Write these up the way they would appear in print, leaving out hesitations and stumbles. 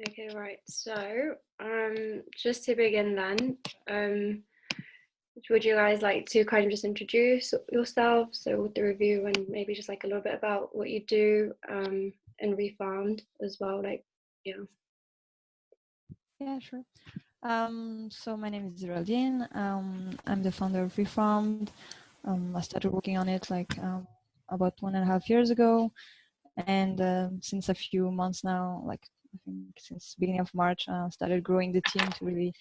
Okay, right. So, just to begin then, would you guys like to kind of just introduce yourselves, so with the review, and maybe just like a little bit about what you do, in Refarm'd as well, like, yeah. Yeah, sure. So my name is Geraldine. I'm the founder of Refarm'd. I started working on it like about 1.5 years ago, and since a few months now, like I think since beginning of March, started growing the team to really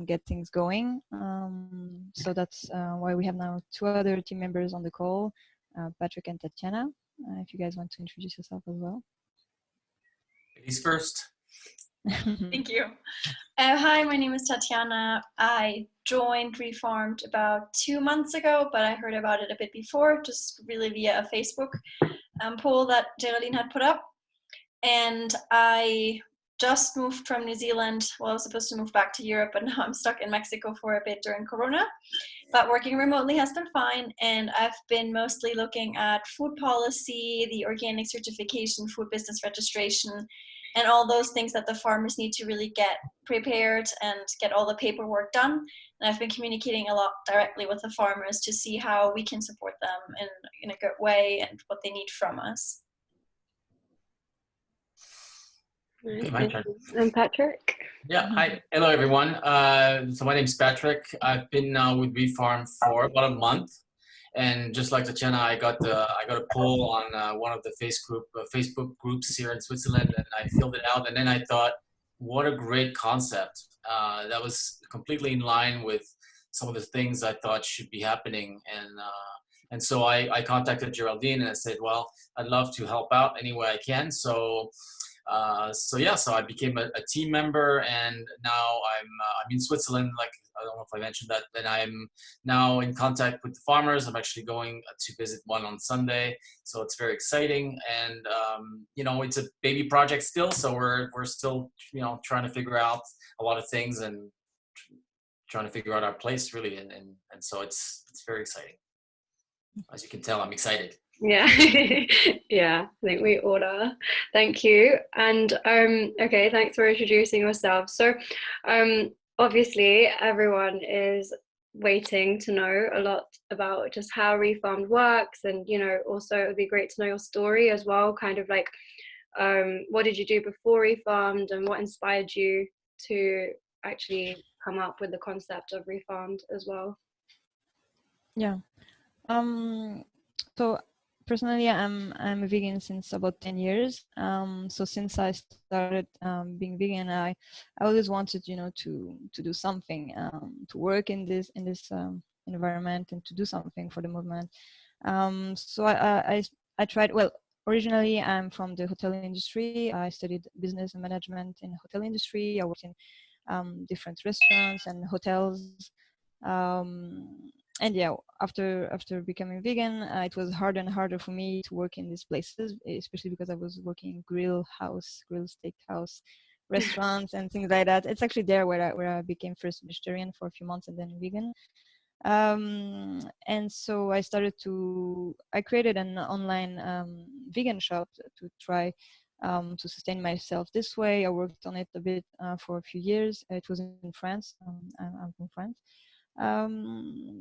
get things going. So that's why we have now 2 other team members on the call, Patrick and Tatiana. If you guys want to introduce yourself as well. Ladies first. Thank you. Hi, my name is Tatiana. I joined Refarm'd about 2 months ago, but I heard about it a bit before, just really via a Facebook poll that Geraldine had put up. And I just moved from New Zealand. Well, I was supposed to move back to Europe, but now I'm stuck in Mexico for a bit during Corona. But working remotely has been fine, and I've been mostly looking at food policy, the organic certification, food business registration, and all those things that the farmers need to really get prepared and get all the paperwork done. And I've been communicating a lot directly with the farmers to see how we can support them in a good way and what they need from us. Nice. My turn. And Patrick? Yeah, hi. Hello, everyone. So my name's Patrick. I've been with Refarm for about a month. And just like Tatiana, I got a poll on one of the Facebook groups here in Switzerland, and I filled it out. And then I thought, what a great concept! That was completely in line with some of the things I thought should be happening. And so I contacted Geraldine and I said, well, I'd love to help out any way I can. So I became a team member, and now I'm in Switzerland. Like, I don't know if I mentioned that. And I'm now in contact with the farmers. I'm actually going to visit one on Sunday, so it's very exciting. And it's a baby project still, so we're still trying to figure out a lot of things and trying to figure out our place really. And so it's very exciting. As you can tell, I'm excited. Yeah. Yeah, I think we all are. Thank you. And okay, thanks for introducing yourself. So obviously everyone is waiting to know a lot about just how Refarm'd works, and also it would be great to know your story as well, kind of like what did you do before Refarm'd, and what inspired you to actually come up with the concept of Refarm'd as well. Yeah. So personally, I'm a vegan since about 10 years. So since I started being vegan, I always wanted, to do something, to work in this environment and to do something for the movement. So I tried. Well, originally I'm from the hotel industry. I studied business and management in the hotel industry. I worked in different restaurants and hotels. And yeah, after becoming vegan, it was harder and harder for me to work in these places, especially because I was working in grill steakhouse, restaurants and things like that. It's actually there where I became first vegetarian for a few months and then vegan. And so I created an online vegan shop to try to sustain myself this way. I worked on it a bit for a few years. It was in France. I'm from France.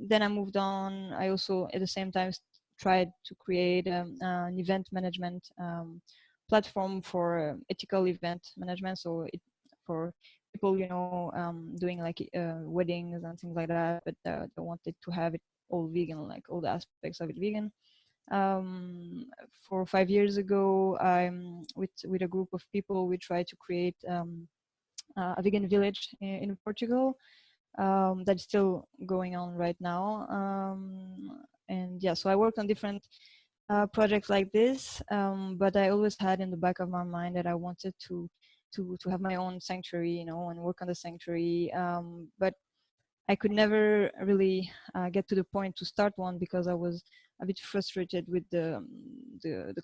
Then I moved on. I also at the same time tried to create an event management platform for ethical event management. So for people, doing like weddings and things like that, but they wanted to have it all vegan, like all the aspects of it vegan. 4 or 5 years ago, with a group of people, we tried to create a vegan village in Portugal. That's still going on right now. And yeah, so I worked on different projects like this, but I always had in the back of my mind that I wanted to have my own sanctuary, and work on the sanctuary. But I could never really get to the point to start one because I was a bit frustrated with the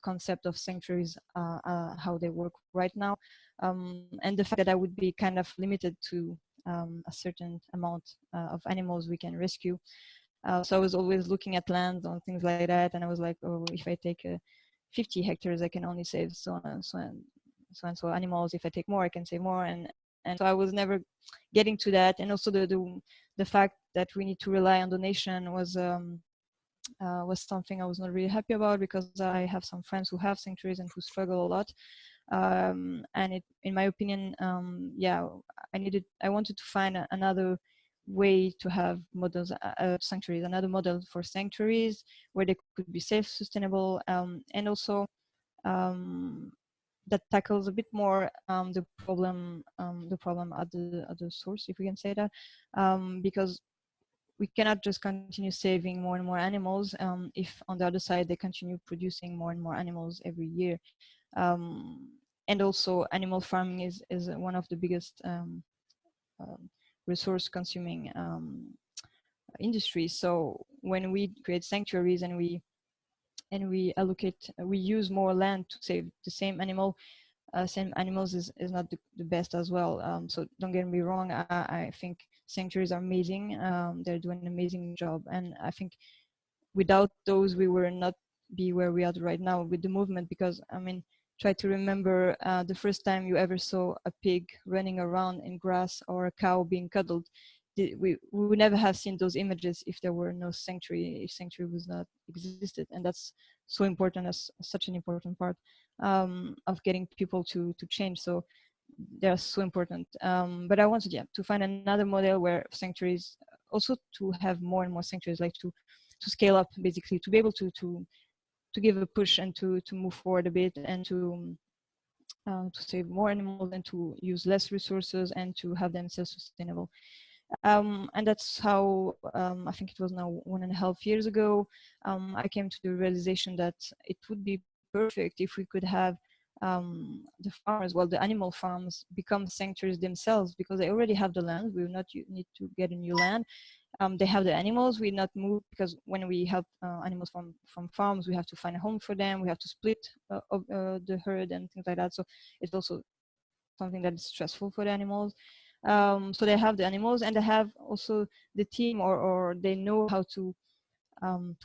concept of sanctuaries, how they work right now, and the fact that I would be kind of limited to a certain amount of animals we can rescue. So I was always looking at lands and things like that, and I was like, oh, if I take 50 hectares, I can only save so so and so animals. If I take more, I can save more, and so I was never getting to that. And also the fact that we need to rely on donation was something I was not really happy about, because I have some friends who have sanctuaries and who struggle a lot. And it, in my opinion, yeah, I wanted to find another way to have models, sanctuaries, another model for sanctuaries where they could be self-sustainable, and also that tackles a bit more the problem at the source, if we can say that, because we cannot just continue saving more and more animals if on the other side they continue producing more and more animals every year. And also animal farming is one of the biggest resource consuming industries. So when we create sanctuaries and we use more land to save the same animals is not the best as well. So don't get me wrong, I think sanctuaries are amazing. They're doing an amazing job, and I think without those we will not be where we are right now with the movement. Because I mean, try to remember the first time you ever saw a pig running around in grass or a cow being cuddled. We would never have seen those images if there were no sanctuary, if sanctuary was not existed. And that's so important, as such an important part of getting people to change. So they're so important. But I wanted, yeah, to find another model where sanctuaries, also to have more and more sanctuaries, like to scale up, basically, to be able to give a push and to move forward a bit, and to save more animals and to use less resources and to have them self-sustainable. And that's how I think it was now 1.5 years ago, I came to the realization that it would be perfect if we could have the farmers, well, the animal farms, become sanctuaries themselves, because they already have the land. We will not need to get a new land. They have the animals. We not move, because when we help animals from farms, we have to find a home for them. We have to split the herd and things like that. So it's also something that is stressful for the animals. So they have the animals, and they have also the team, or they know how to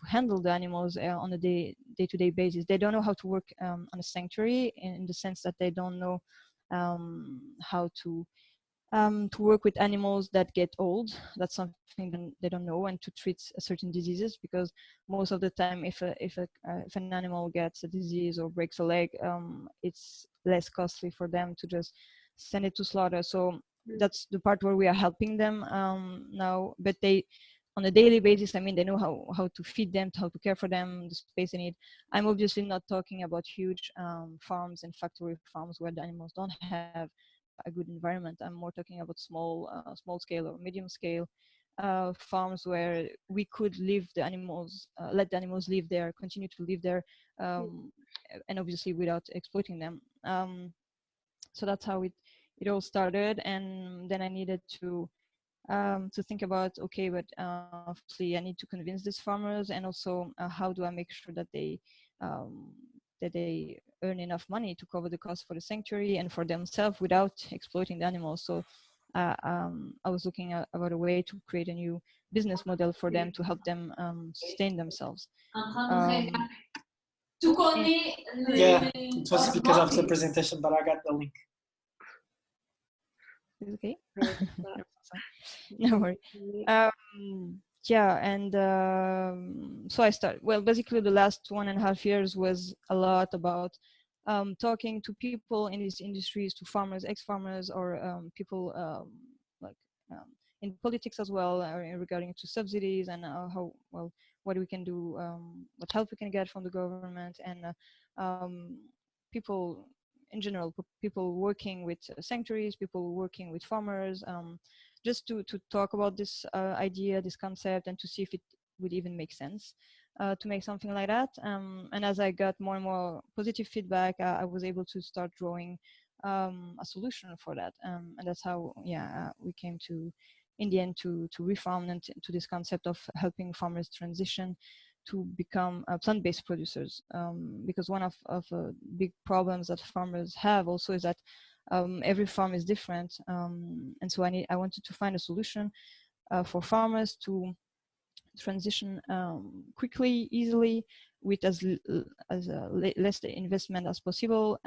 handle the animals on a day-to-day basis. They don't know how to work on a sanctuary, in the sense that they don't know how to work with animals that get old. That's something they don't know, and to treat certain diseases, because most of the time, if an animal gets a disease or breaks a leg, it's less costly for them to just send it to slaughter. So that's the part where we are helping them now. But they, on a daily basis, I mean, they know how to feed them, how to care for them, the space they need. I'm obviously not talking about huge farms and factory farms where the animals don't have a good environment. I'm more talking about small scale or medium scale farms where we could leave the animals, let the animals live there, continue to live there, and obviously without exploiting them. So that's how it all started. And then I needed to think about, okay, but obviously I need to convince these farmers, and also how do I make sure that they earn enough money to cover the cost for the sanctuary and for themselves without exploiting the animals. So I was looking about a way to create a new business model for them to help them sustain themselves. Yeah, it was because of the presentation, but I got the link. Is it okay? No worry. Yeah, and so I started, well, basically the last 1.5 years was a lot about talking to people in these industries, to farmers, ex-farmers, or people like in politics as well, regarding to subsidies and how, well, what we can do, what help we can get from the government, and people in general, people working with sanctuaries, people working with farmers, just to talk about this idea, this concept, and to see if it would even make sense to make something like that. And as I got more and more positive feedback, I was able to start drawing a solution for that. And that's how, yeah, we came to, in the end, to Refarm'd, and to this concept of helping farmers transition to become plant-based producers. Because one of big problems that farmers have also is that every farm is different, and so I wanted to find a solution for farmers to transition quickly, easily, with as less investment as possible.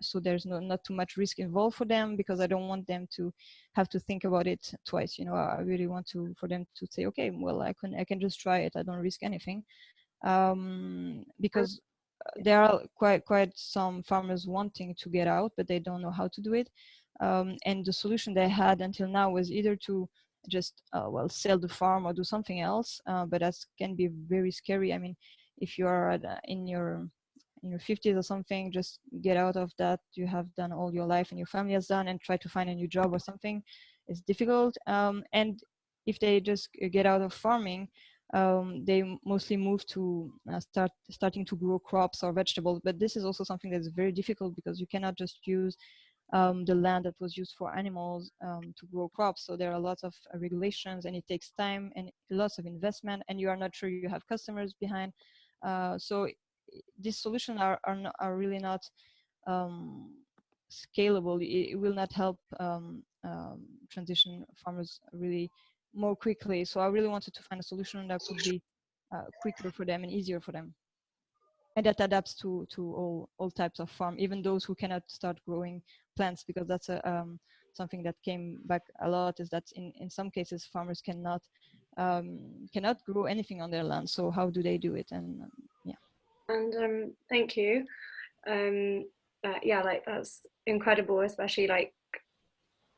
So there's not too much risk involved for them, because I don't want them to have to think about it twice. You know, I really want for them to say, okay, well, I can just try it. I don't risk anything, because there are quite some farmers wanting to get out, but they don't know how to do it. And the solution they had until now was either to just well, sell the farm or do something else, but that can be very scary. I mean, if you are in your 50s or something, just get out of that you have done all your life and your family has done, and try to find a new job or something. It's difficult. And if they just get out of farming, they mostly move to starting to grow crops or vegetables. But this is also something that's very difficult, because you cannot just use the land that was used for animals to grow crops. So there are lots of regulations, and it takes time and lots of investment, and you are not sure you have customers behind. So these solutions are really not scalable. It will not help transition farmers really more quickly. So I really wanted to find a solution that could be quicker for them and easier for them, and that adapts to all types of farm, even those who cannot start growing plants, because that's something that came back a lot, is that in some cases farmers cannot grow anything on their land. So how do they do it? And yeah. And thank you. Yeah, like that's incredible, especially like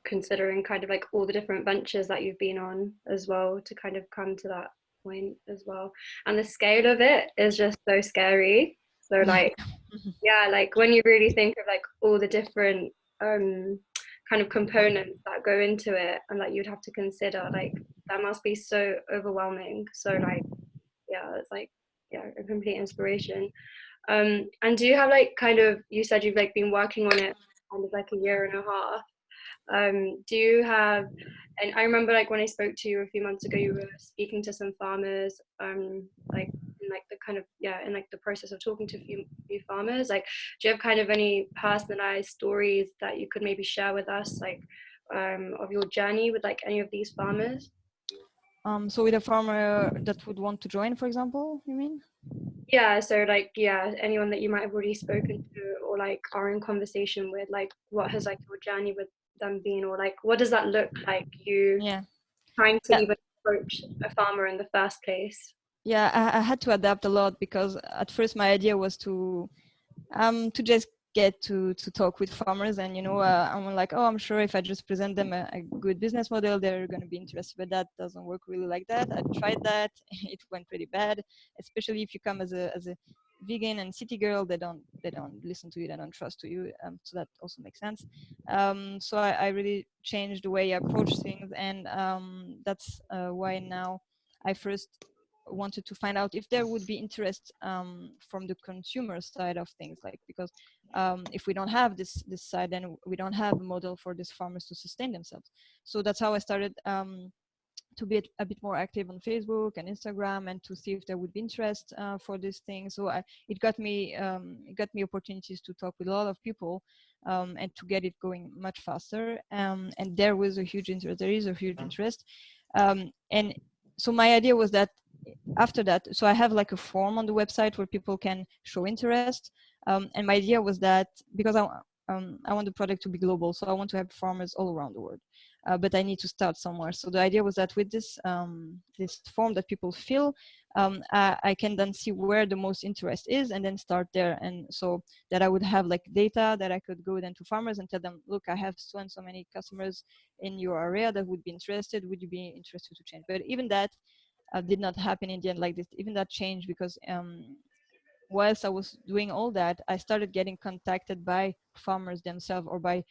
considering kind of like all the different ventures that you've been on as well, to kind of come to that point as well. And the scale of it is just so scary. So like, yeah, like when you really think of like all the different kind of components that go into it, and like you'd have to consider, like that must be so overwhelming. So like, yeah, it's like, yeah, a complete inspiration. And do you have like kind of, you said you've like been working on it kind of like a year and a half. Do you have, and I remember like when I spoke to you a few months ago, you were speaking to some farmers, like in like the kind of, yeah, in like the process of talking to a few farmers, like, do you have kind of any personalized stories that you could maybe share with us, like of your journey with like any of these farmers? So with a farmer that would want to join, for example, you mean? Yeah, so like, yeah, anyone that you might have already spoken to, or like are in conversation with, like what has like your journey with them been, or like what does that look like, you Yeah. trying to Yeah. even approach a farmer in the first place? Yeah, I had to adapt a lot, because at first my idea was to just get to talk with farmers, and I'm like, oh, I'm sure if I just present them a good business model, they're going to be interested. But that doesn't work really like that. I tried that. It went pretty bad, especially if you come as a vegan and city girl. They don't listen to you, they don't trust to you. So that also makes sense. So I really changed the way I approach things, and that's why now I first wanted to find out if there would be interest from the consumer side of things, like, because if we don't have this side, then we don't have a model for these farmers to sustain themselves. So that's how I started to be a bit more active on Facebook and Instagram, and to see if there would be interest for this thing. So it got me opportunities to talk with a lot of people, and to get it going much faster. And there was a huge interest. There is a huge interest, and so my idea was that after that, so I have like a form on the website where people can show interest, and my idea was that, because I want the product to be global, so I want to have farmers all around the world, but I need to start somewhere. So the idea was that with this this form that people fill, I can then see where the most interest is, and then start there. And so that I would have like data that I could go then to farmers and tell them, look, I have so and so many customers in your area that would be interested. Would you be interested to change? But even that did not happen in the end like this. Even that changed, because whilst I was doing all that, I started getting contacted by farmers themselves, or by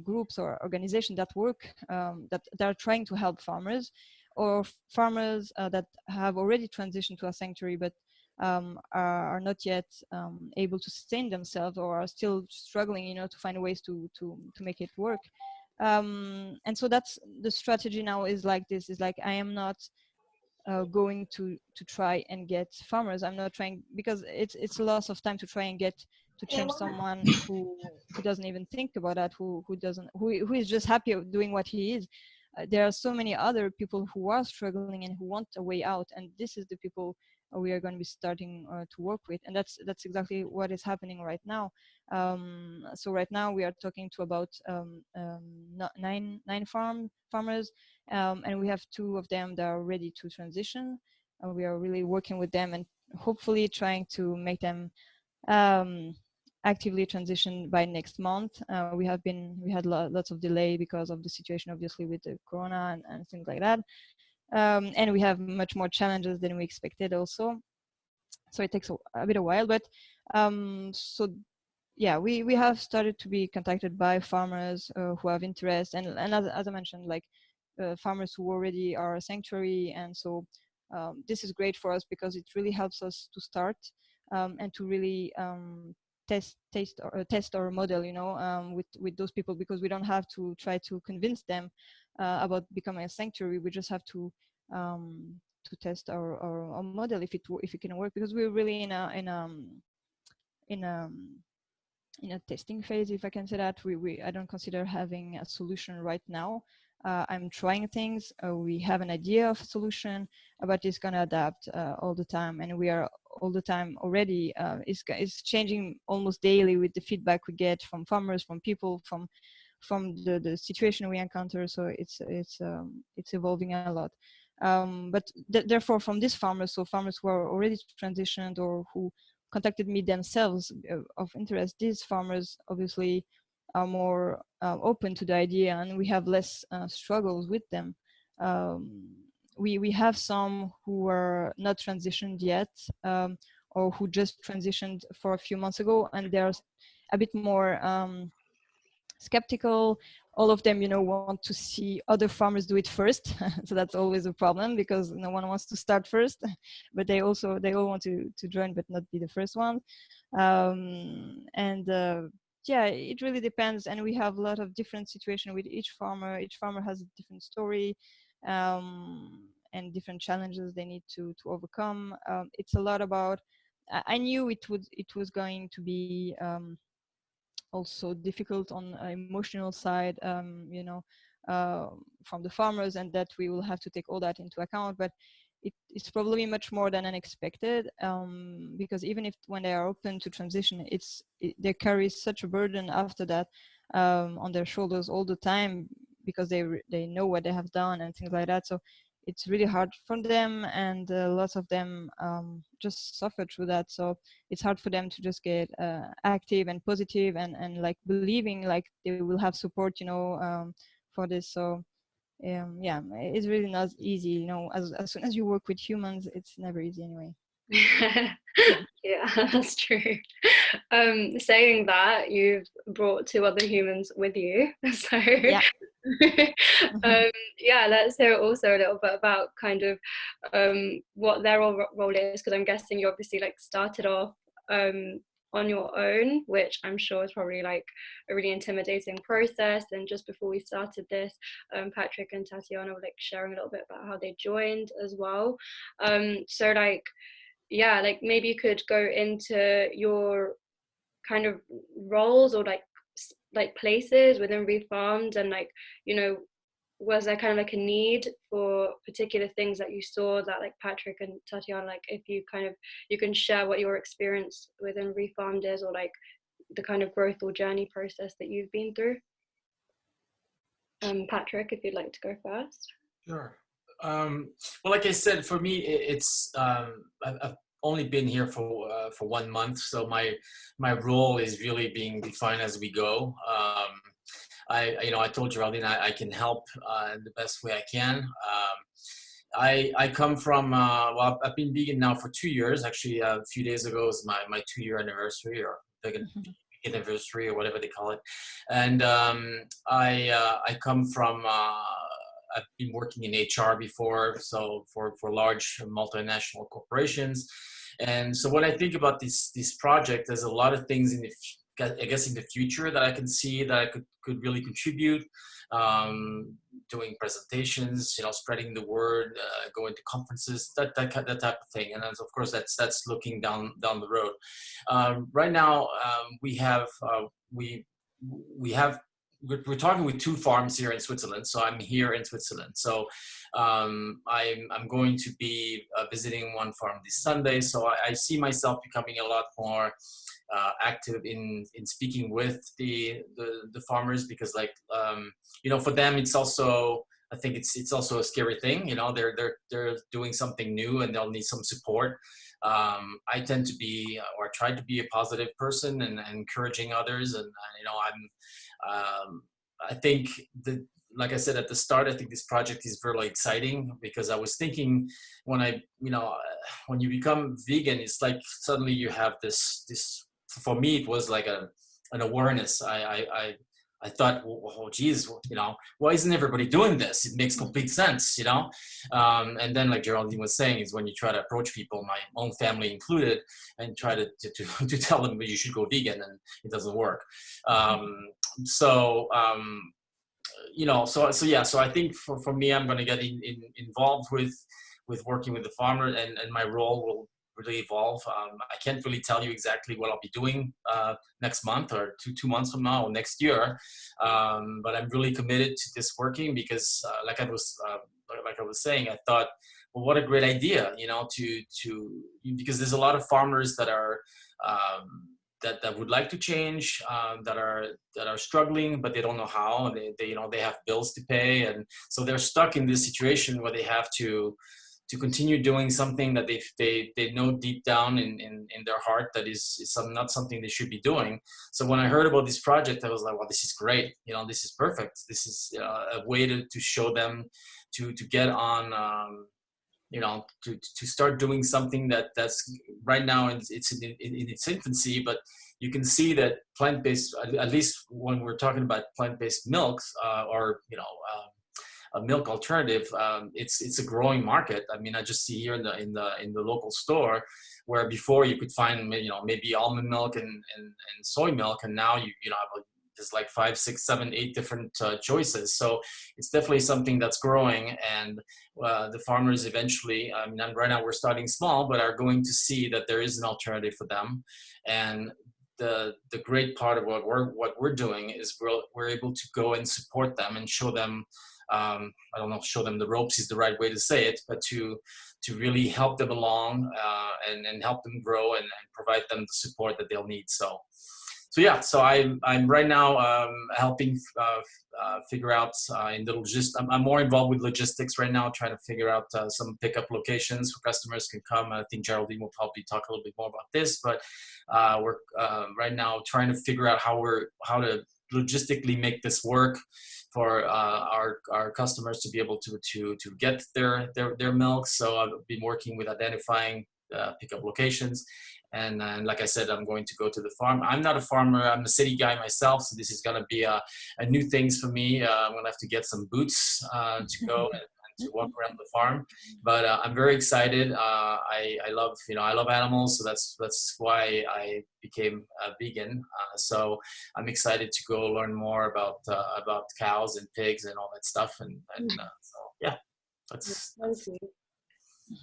groups or organizations that work, that are trying to help farmers, or farmers that have already transitioned to a sanctuary, but are not yet able to sustain themselves, or are still struggling, to find ways to make it work. And so that's the strategy now, is like this, is like, I am not going to try and get farmers. I'm not trying, because it's a loss of time to try and get to change someone who doesn't even think about that, who is just happy doing what he is. there are so many other people who are struggling and who want a way out, and this is the people we are going to be starting to work with, and that's exactly what is happening right now. So right now we are talking to about nine farmers, and we have 2 of them that are ready to transition. We are really working with them and hopefully trying to make them actively transition by next month. We had lots of delay because of the situation, obviously, with the corona and things like that. And we have much more challenges than we expected also. So it takes a bit of while, but so yeah, we have started to be contacted by farmers who have interest, and as I mentioned, like farmers who already are a sanctuary, and so this is great for us because it really helps us to start and to really test our model, you know, with those people, because we don't have to try to convince them about becoming a sanctuary. We just have to test our model if it can work, because we're really in a testing phase, if I can say that. I don't consider having a solution right now. I'm trying things. We have an idea of a solution, but it's gonna adapt all the time, and we are all the time already. It's changing almost daily with the feedback we get from farmers, from people, from the situation we encounter. So it's evolving a lot. But therefore, from these farmers, so farmers who are already transitioned or who contacted me themselves of interest, these farmers obviously are more open to the idea, and we have less struggles with them. We have some who are not transitioned yet, or who just transitioned for a few months ago, and they're a bit more skeptical. All of them, you know, want to see other farmers do it first. So that's always a problem, because no one wants to start first, but they all want to join but not be the first one. Yeah, it really depends, and we have a lot of different situations with each farmer. Each farmer has a different story and different challenges they need to overcome. It's a lot about, I knew it was going to be also difficult on emotional side, you know, from the farmers, and that we will have to take all that into account. But it's probably much more than unexpected, because even if when they are open to transition, they carry such a burden after that on their shoulders all the time, because they know what they have done and things like that. So it's really hard for them, and lots of them just suffer through that. So it's hard for them to just get active and positive and like believing like they will have support, you know, for this. So yeah, it's really not easy, you know. As soon as you work with humans, it's never easy anyway. Yeah, that's true. Saying that, you've brought 2 other humans with you, so Yeah. yeah, let's hear also a little bit about kind of what their role is, because I'm guessing you obviously like started off on your own, which I'm sure is probably like a really intimidating process. And just before we started this, Patrick and Tatiana were like sharing a little bit about how they joined as well. So like, yeah, like maybe you could go into your kind of roles or like places within Refarm'd, and like, you know, was there kind of like a need for particular things that you saw that like Patrick and Tatiana, like if you can share what your experience within Refarm'd is, or like the kind of growth or journey process that you've been through. Patrick, if you'd like to go first. Sure. Well, like I said, for me, it's I've only been here for 1 month, so my role is really being defined as we go. I told Geraldine I can help in the best way I can. I come from well, I've been vegan now for 2 years. Actually, a few days ago was my 2-year anniversary, or vegan anniversary, or whatever they call it. And I come from. I've been working in HR before, so for large multinational corporations. And so when I think about this project, there's a lot of things in the future that I can see that I could really contribute. Doing presentations, spreading the word, going to conferences, that type of thing. And then, of course, that's looking down the road. Right now, we have we're talking with 2 farms here in Switzerland. So I'm here in Switzerland. So I'm going to be visiting one farm this Sunday. So I see myself becoming a lot more active in speaking with the farmers, because like you know, for them it's also, I think it's also a scary thing. You know, they're doing something new and they'll need some support. I tend to be, or try to be, a positive person and encouraging others. And you know, I think that, like I said at the start, I think this project is very exciting, because I was thinking when you know, when you become vegan, it's like suddenly you have this, for me, it was like an awareness. I thought, oh, geez, you know, why isn't everybody doing this? It makes complete sense, you know? And then, like Geraldine was saying, is when you try to approach people, my own family included, and try to tell them you should go vegan, and it doesn't work. You know, so yeah, so I think for me, I'm going to get involved with working with the farmer, and my role will really evolve. I can't really tell you exactly what I'll be doing next month, or two months from now, or next year, but I'm really committed to this working, because like I was saying, I thought, well, what a great idea, you know, because there's a lot of farmers that are that would like to change, that are struggling, but they don't know how. They you know, they have bills to pay, and so they're stuck in this situation where they have to continue doing something that they know deep down in their heart that is not something they should be doing. So when I heard about this project, I was like, well, this is great. You know, this is perfect. This is a way to show them to get on. You know, to start doing something that's right now it's in its infancy, but you can see that plant-based, at least when we're talking about plant-based milks, or you know, a milk alternative, it's a growing market. I mean, I just see here in the local store, where before you could find, you know, maybe almond milk and soy milk, and now you know, there's like 5, 6, 7, 8 different choices. So it's definitely something that's growing, and the farmers eventually, I mean, right now we're starting small, but are going to see that there is an alternative for them. And the great part of what we're doing is we're able to go and support them and show them, I don't know if show them the ropes is the right way to say it, but to really help them along, and help them grow, and provide them the support that they'll need. So yeah, so I'm right now helping figure out in the logistics. I'm more involved with logistics right now, trying to figure out some pickup locations where customers can come. I think Geraldine will probably talk a little bit more about this, but we're right now trying to figure out how to logistically make this work for our customers to be able to get their milk. So I've been working with identifying pickup locations. And like I said, I'm going to go to the farm. I'm not a farmer. I'm a city guy myself. So this is going to be a new things for me. I'm going to have to get some boots to go and to walk around the farm. But I'm very excited. I love, you know, I love animals. So that's why I became a vegan. So I'm excited to go learn more about cows and pigs and all that stuff. And so, yeah, that's Thank you.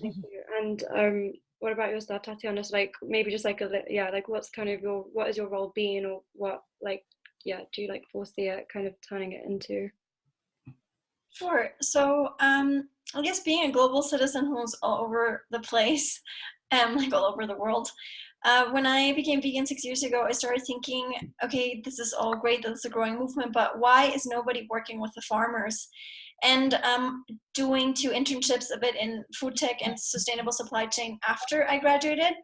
Thank you. And what about yourself, Tatiana? So, like, maybe just like like what's kind of what is your role being, or what, like, do you like foresee it kind of turning it into? Sure. So I guess being a global citizen who's all over the place, like all over the world, when I became vegan 6 years ago, I started thinking, okay, this is all great, that's a growing movement, but why is nobody working with the farmers? And doing 2 internships a bit in food tech and sustainable supply chain after I graduated.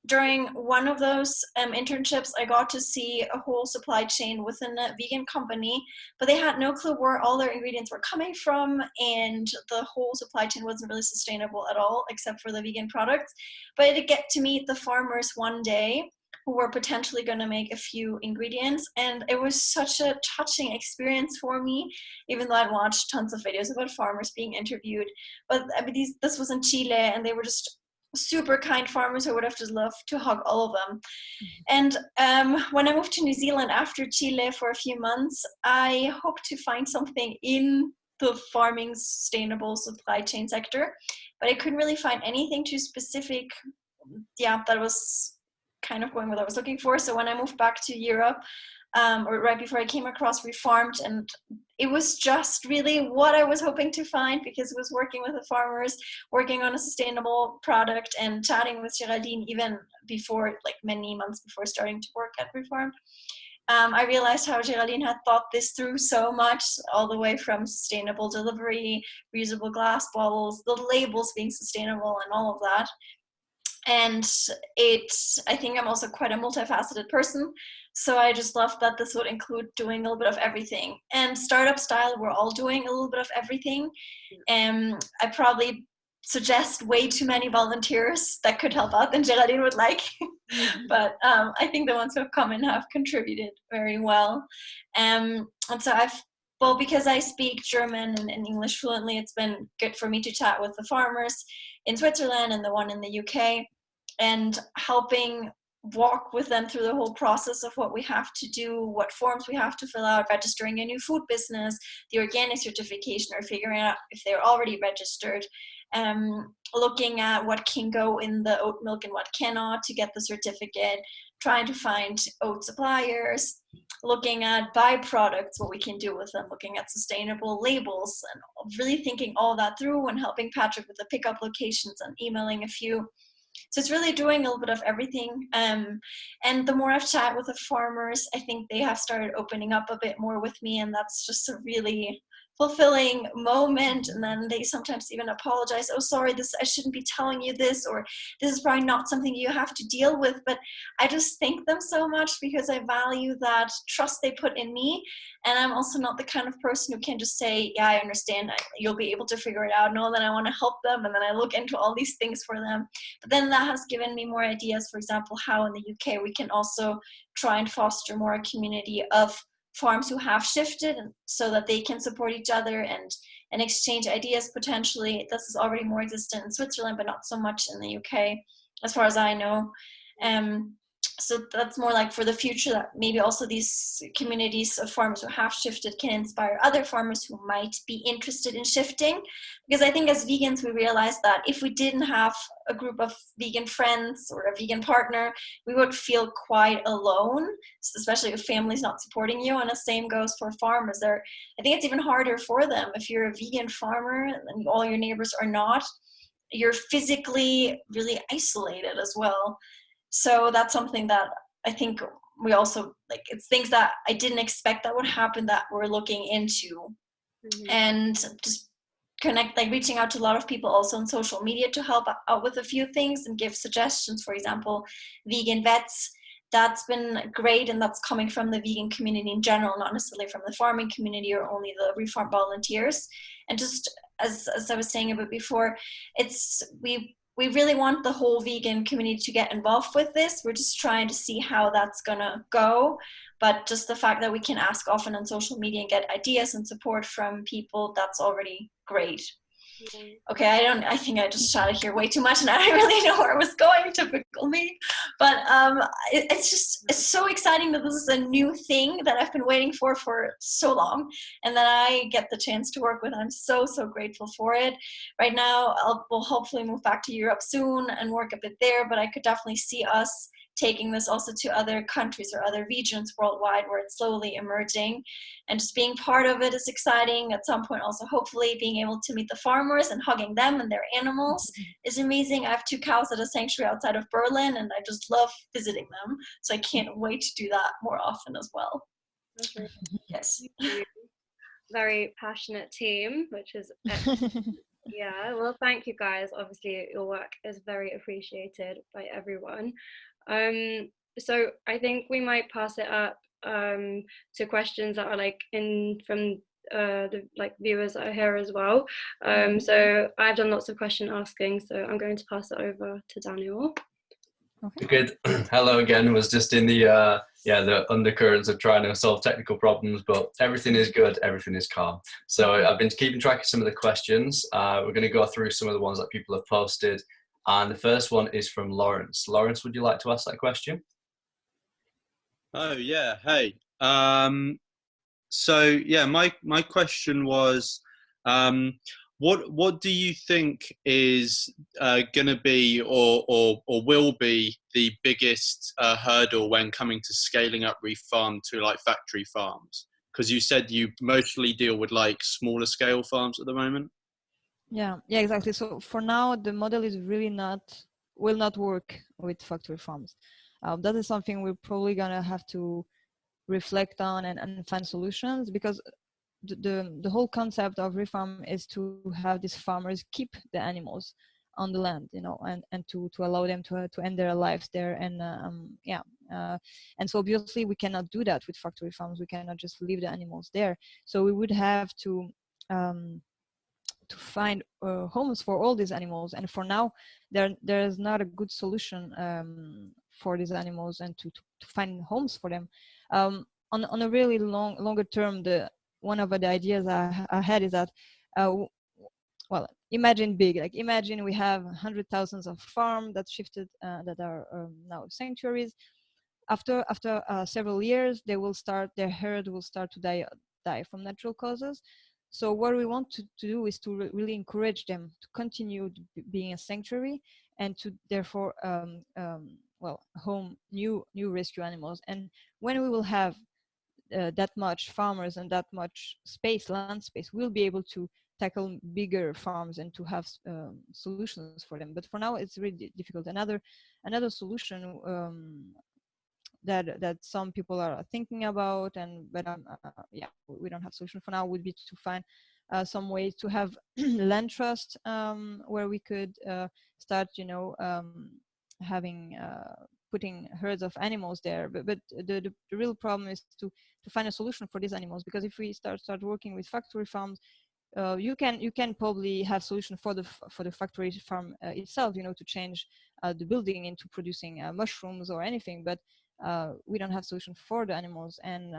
During one of those internships, I got to see a whole supply chain within a vegan company, but they had no clue where all their ingredients were coming from, and the whole supply chain wasn't really sustainable at all, except for the vegan products. But I did get to meet the farmers one day who were potentially going to make a few ingredients, and it was such a touching experience for me, even though I'd watched tons of videos about farmers being interviewed. But I mean, this was in Chile, and they were just super kind farmers. I would have just loved to hug all of them. And when I moved to New Zealand after Chile for a few months, I hoped to find something in the farming sustainable supply chain sector, but I couldn't really find anything too specific, that was kind of going what I was looking for. So when I moved back to Europe, or right before I came across Refarm'd, and it was just really what I was hoping to find, because it was working with the farmers, working on a sustainable product, and chatting with Geraldine even before, like many months before starting to work at Refarm'd. I realized how Geraldine had thought this through so much, all the way from sustainable delivery, reusable glass bottles, the labels being sustainable, and all of that. And I think I'm also quite a multifaceted person. So I just love that this would include doing a little bit of everything. And startup style, we're all doing a little bit of everything. I probably suggest way too many volunteers that could help out than Geraldine would like. But I think the ones who have come in have contributed very well. And so well, because I speak German and English fluently, it's been good for me to chat with the farmers in Switzerland and the one in the UK, and helping walk with them through the whole process of what we have to do, what forms we have to fill out, registering a new food business, the organic certification, or figuring out if they're already registered, looking at what can go in the oat milk and what cannot to get the certificate, trying to find oat suppliers, looking at byproducts, what we can do with them, looking at sustainable labels, and really thinking all that through, and helping Patrick with the pickup locations and emailing a few. So it's really doing a little bit of everything. And the more I've chatted with the farmers, I think they have started opening up a bit more with me, and that's just a really fulfilling moment. And then they sometimes even apologize, oh, sorry, I shouldn't be telling you this, or this is probably not something you have to deal with. But I just thank them so much, because I value that trust they put in me. And I'm also not the kind of person who can just say, yeah, I understand, you'll be able to figure it out. No, then I want to help them, and then I look into all these things for them. But then that has given me more ideas, for example, how in the UK we can also try and foster more a community of farms who have shifted, and so that they can support each other and exchange ideas potentially. This is already more existent in Switzerland, but not so much in the UK, as far as I know. So that's more like for the future, that maybe also these communities of farmers who have shifted can inspire other farmers who might be interested in shifting. Because I think as vegans, we realize that if we didn't have a group of vegan friends or a vegan partner, we would feel quite alone, especially if family's not supporting you. And the same goes for farmers. I think it's even harder for them. If you're a vegan farmer and all your neighbors are not, you're physically really isolated as well. So that's something that I think we also, like, it's things that I didn't expect that would happen that we're looking into. And just connect, like reaching out to a lot of people also on social media to help out with a few things and give suggestions. For example, vegan vets, that's been great, and that's coming from the vegan community in general, not necessarily from the farming community or only the Refarm'd volunteers. And just as I was saying a bit before, we really want the whole vegan community to get involved with this. We're just trying to see how that's gonna go. But just the fact that we can ask often on social media and get ideas and support from people, that's already great. Okay, I think I just chatted here way too much, and I don't really know where I was going, typical me. But it's so exciting that this is a new thing that I've been waiting for so long, and that I get the chance to work with. I'm so grateful for it. Right now, we'll hopefully move back to Europe soon and work a bit there, but I could definitely see us taking this also to other countries or other regions worldwide where it's slowly emerging. And just being part of it is exciting. At some point also, hopefully, being able to meet the farmers and hugging them and their animals is amazing. I have 2 cows at a sanctuary outside of Berlin, and I just love visiting them. So I can't wait to do that more often as well. Okay. Yes. Very passionate team, which is yeah, well, thank you guys. Obviously, your work is very appreciated by everyone. So I think we might pass it up to questions that are like from the viewers that are here as well. So I've done lots of question asking, so I'm going to pass it over to Daniel. Okay. Good. Hello again. Was just in the the undercurrents of trying to solve technical problems, but everything is good. Everything is calm. So I've been keeping track of some of the questions. We're going to go through some of the ones that people have posted, and the first one is from Lawrence. Lawrence, would you like to ask that question? Oh yeah. Hey. So yeah, my question was, What do you think is going to be or will be the biggest hurdle when coming to scaling up Refarm'd to like factory farms? Because you said you mostly deal with like smaller scale farms at the moment. Yeah, exactly. So for now, the model is really will not work with factory farms. That is something we're probably gonna have to reflect on and find solutions, because the whole concept of Refarm is to have these farmers keep the animals on the land, you know, and to allow them to end their lives there. And and so obviously we cannot do that with factory farms. We cannot just leave the animals there. So we would have to find homes for all these animals. And for now, there is not a good solution for these animals, and to find homes for them. On a really longer term, one of the ideas I had is that, well, imagine big, like imagine we have 100,000 of farms that shifted, that are now sanctuaries. After several years, their herd will start to die from natural causes. So what we want to do is to really encourage them to continue being a sanctuary, and to therefore home new rescue animals. And when we will have that much farmers and that much land space, we'll be able to tackle bigger farms and to have solutions for them. But for now, it's really difficult. Another solution that some people are thinking about, but we don't have solution for now, would be to find some ways to have land trust, where we could start, having putting herds of animals there. But the real problem is to find a solution for these animals, because if we start working with factory farms, you can probably have solution for the factory farm itself, to change the building into producing mushrooms or anything. But we don't have solution for the animals. And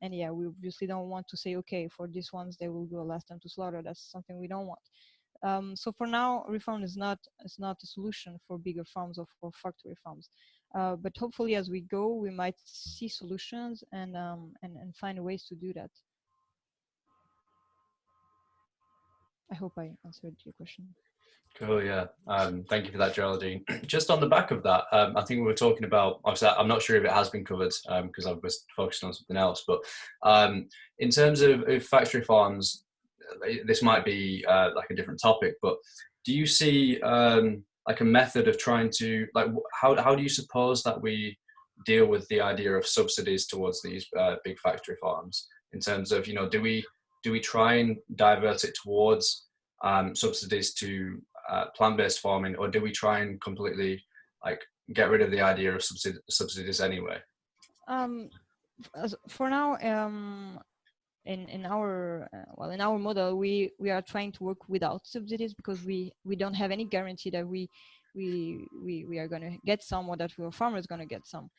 yeah, we obviously don't want to say, okay, for these ones they will go last time to slaughter. That's something we don't want. So for now, Refarm'd is not a solution for bigger farms or for factory farms. But hopefully, as we go, we might see solutions and find ways to do that. I hope I answered your question. Cool, yeah. Thank you for that, Geraldine. Just on the back of that, I think we were talking about, obviously, I'm not sure if it has been covered because I was focused on something else, but in terms of factory farms, this might be like a different topic, but do you see like a method of trying to, like, how do you suppose that we deal with the idea of subsidies towards these big factory farms, in terms of, do we try and divert it towards subsidies to plant-based farming, or do we try and completely like get rid of the idea of subsidies anyway? For now, in our model, we are trying to work without subsidies, because we don't have any guarantee that we are going to get some, or that our farmer is going to get some.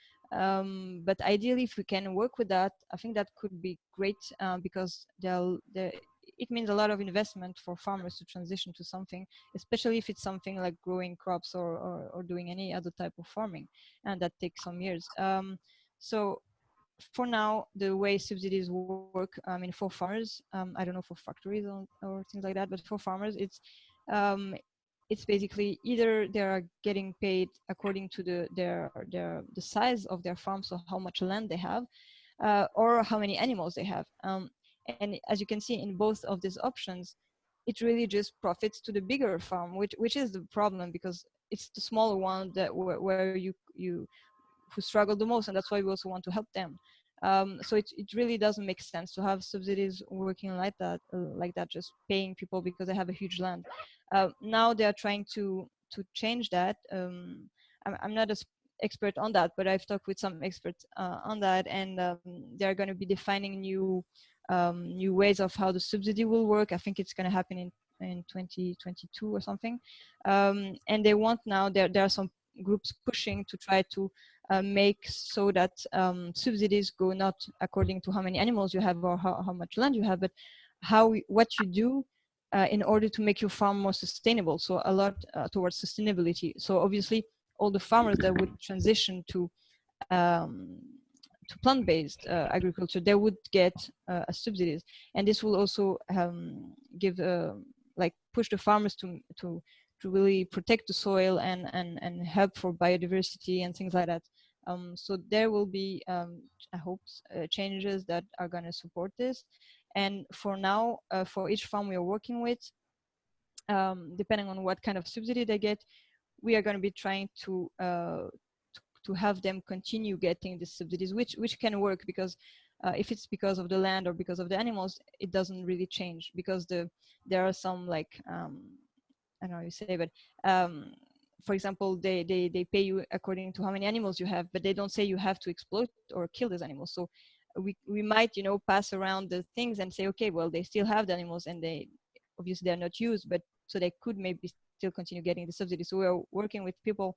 But ideally, if we can work with that, I think that could be great, because it means a lot of investment for farmers to transition to something, especially if it's something like growing crops or doing any other type of farming, and that takes some years. So for now, the way subsidies work, for farmers, I don't know for factories or things like that, but for farmers, it's basically either they are getting paid according to the size of their farm, so how much land they have, or how many animals they have. And as you can see in both of these options, it really just profits to the bigger farm, which is the problem, because it's the smaller one where you who struggle the most, and that's why we also want to help them. So it really doesn't make sense to have subsidies working like that, just paying people because they have a huge land. Now they are trying to change that. I'm not an expert on that, but I've talked with some experts on that, and they're going to be defining new ways of how the subsidy will work. I think it's going to happen in 2022 or something. And they want now, there are some groups pushing to try to make so that subsidies go not according to how many animals you have or how much land you have, but what you do in order to make your farm more sustainable. So a lot towards sustainability. So obviously all the farmers that would transition to plant-based agriculture, they would get subsidies, and this will also give like push the farmers to really protect the soil and help for biodiversity and things like that. So there will be, I hope, changes that are going to support this. And for now, for each farm we are working with, depending on what kind of subsidy they get, we are going to be trying to have them continue getting the subsidies, which can work, because if it's because of the land or because of the animals, it doesn't really change, because there are some, like, I don't know how you say, but for example, they pay you according to how many animals you have, but they don't say you have to exploit or kill these animals. So we might, you know, pass around the things and say, okay, well, they still have the animals and they obviously they're not used, but so they could maybe still continue getting the subsidy. So we're working with people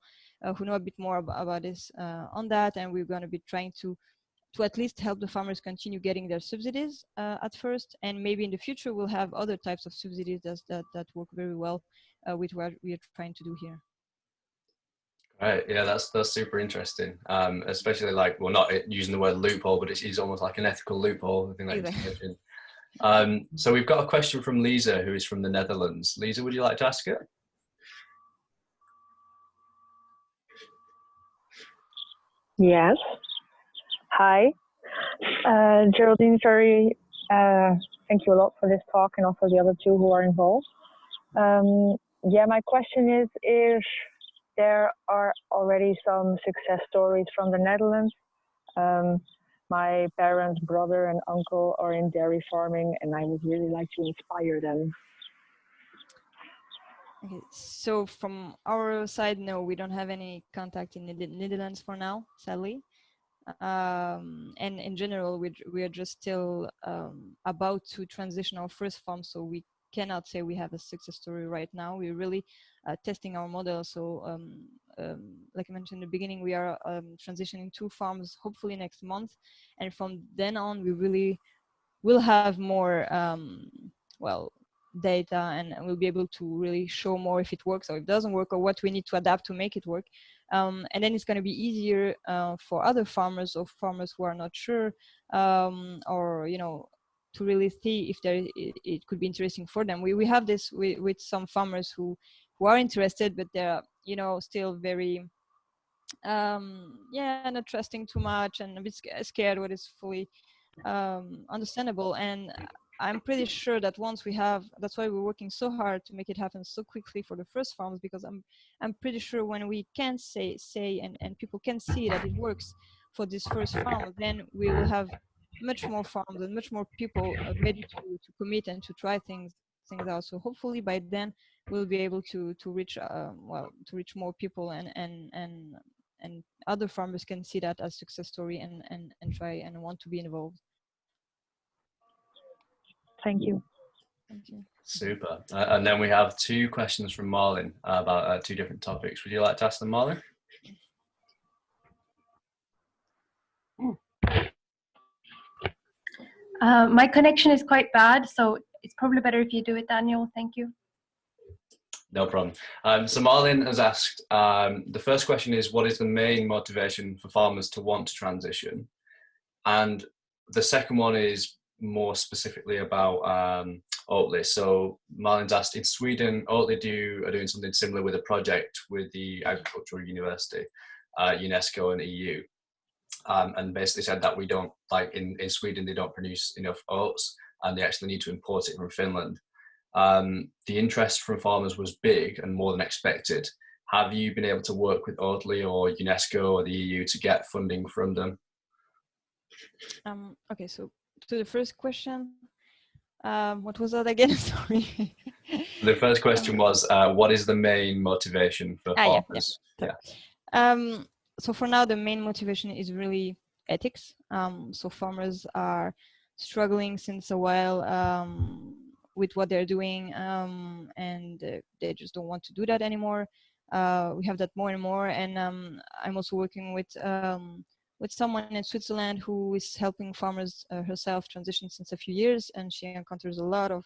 who know a bit more about this on that, and we're going to be trying to at least help the farmers continue getting their subsidies at first, and maybe in the future we'll have other types of subsidies that work very well with what we are trying to do here. Right, yeah, that's super interesting. Especially, like, well, not using the word loophole, but it's almost like an ethical loophole, I think that Exactly. you mentioned. So we've got a question from Lisa, who is from the Netherlands. Lisa, would you like to ask it? Yes. Hi. Geraldine, thank you a lot for this talk, and also the other two who are involved. Yeah, my question is if there are already some success stories from the Netherlands. My parents, brother, and uncle are in dairy farming, and I would really like to inspire them. Okay, so from our side, no, we don't have any contact in the Netherlands for now, sadly. And in general, we are just still about to transition our first farm, so we cannot say we have a success story right now. We're really testing our model. So like I mentioned in the beginning, we are transitioning 2 farms hopefully next month, and from then on we really will have more well, data, and we'll be able to really show more if it works or if it doesn't work, or what we need to adapt to make it work. And then it's going to be easier for other farmers or farmers who are not sure, or, you know, to really see if it could be interesting for them. We have this with some farmers who are interested, but they're, you know, still very yeah, not trusting too much and a bit scared, what is fully understandable. And I'm pretty sure that once we have, that's why we're working so hard to make it happen so quickly for the first farms, because I'm pretty sure when we can say and people can see that it works for this first farm, then we will have much more farms and much more people ready to commit and to try things out. So hopefully by then we'll be able to reach well, to reach more people, and other farmers can see that as success story and try and want to be involved. Thank you. Thank you. Super. And then we have 2 questions from Marlin about 2 different topics. Would you like to ask them, Marlin? My connection is quite bad, so it's probably better if you do it, Daniel. Thank you. No problem. So Marlin has asked, the first question is, what is the main motivation for farmers to want to transition? And the second one is more specifically about Oatly. So Marlin's asked, in Sweden, Oatly are doing something similar with a project with the Agricultural University, UNESCO and EU. And basically said that we don't, like in Sweden, they don't produce enough oats and they actually need to import it from Finland. The interest from farmers was big and more than expected. Have you been able to work with Oatly or UNESCO or the EU to get funding from them? Okay, so to the first question, what was that again? Sorry. The first question was, what is the main motivation for farmers? Yeah. So for now, the main motivation is really ethics. So farmers are struggling since a while with what they're doing, and they just don't want to do that anymore. We have that more and more, and I'm also working with someone in Switzerland who is helping farmers herself transition since a few years, and she encounters a lot of